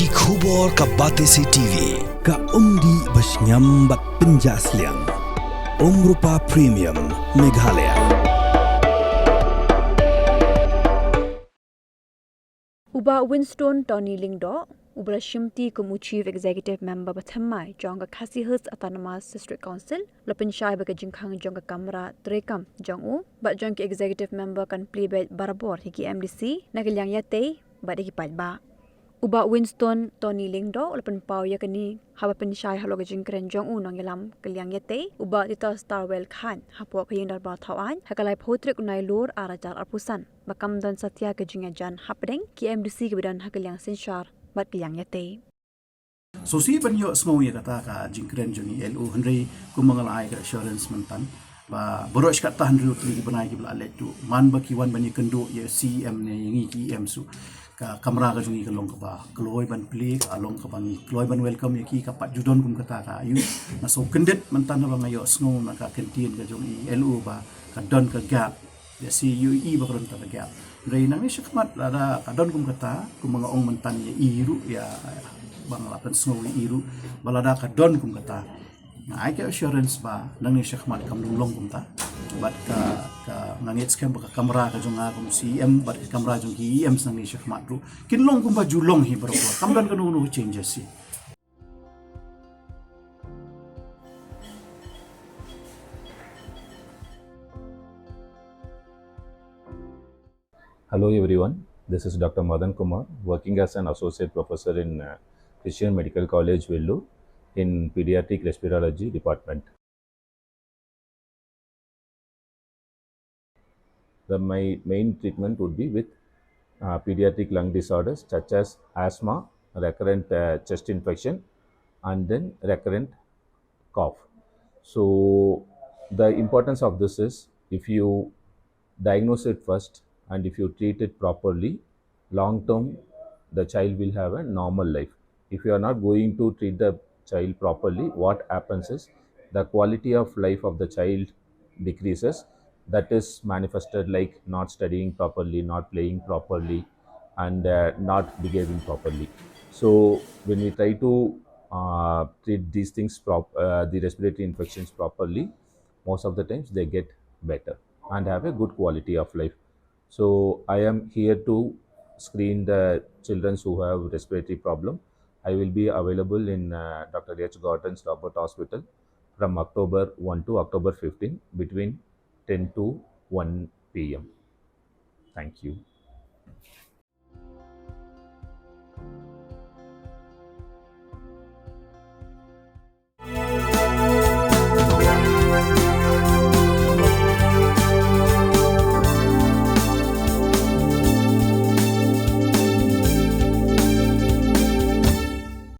Ki khubor ka Batesi TV. Ka umdi basnyam bat penjaslian. Rupa Premium Meghalaya. Uba Winston Tony Lingdo, Uba Shimti Kumu Chief Executive Member Thymmai, Jong Khadc Autonomous District Council, Lopin Shai Baga Jingkhang Jong Kamra Trekam Jong but Jong Executive Member kan Plie Baroh Hiki MDC, Nagalyang Yate, but Hiki Palba. Uba Winston Tony Lingdo, Lopin Pau Yakani, Habapin Shai Haloga Jingkren Jong Nong Yalam, Kalyang Yate, Uba Tita Starwell Khan, Hapok Yindar Batawan, Hakalai Potrik Unai Lur Arajar Arpusan, Bakam Don Satya Kajingajan Hapdeng, Ki MDC Kibidan Hakalyang Sinshar, Bat Kalyang Yate. So si banyo semua ya kata ka jingkren joni LU Henry kumangalai ka assurance mentan ba Baroh kat tahan ru tri banai ki bla tu man ba ki wan bani kendo ya CM ne yangi ki em su ka kamera ka joni ka long ka ba kloi ban pli ka long ka bangi kloi ban welcome ya ki ka pat judon kum kata ka ayu na so kendet mentan ba ngayo sngo na ka kentin ka joni LU ba ka don ka gap ya CUE ba kron ta gap rei nang ni syakmat ada ka don kum kata kumangaong mentan ya iru ya bang lapan snowy iru balada ka don kum kata na ai ka assurance ba nang ni syakmat kam long kum ta bat ka ngangit skam ba kamera ka jong kum CM bat kamera jong ki em nang ni syakmat ru kin long kum ba julong hi berko kam don ka nu changes si. Hello everyone, this is Dr. Madan Kumar, working as an associate professor in Christian Medical College, Vellore, in Pediatric Respirology Department. My main treatment would be with pediatric lung disorders such as asthma, recurrent chest infection, and then recurrent cough. So the importance of this is if you diagnose it first and if you treat it properly, long term the child will have a normal life. If you are not going to treat the child properly, what happens is the quality of life of the child decreases. That is manifested like not studying properly, not playing properly, and not behaving properly. So when we try to treat these things, the respiratory infections properly, most of the times they get better and have a good quality of life. So I am here to screen the children who have respiratory problem. I will be available in Dr. H. Gordon's Robert Hospital from October 1 to October 15 between 10 to 1 p.m. Thank you.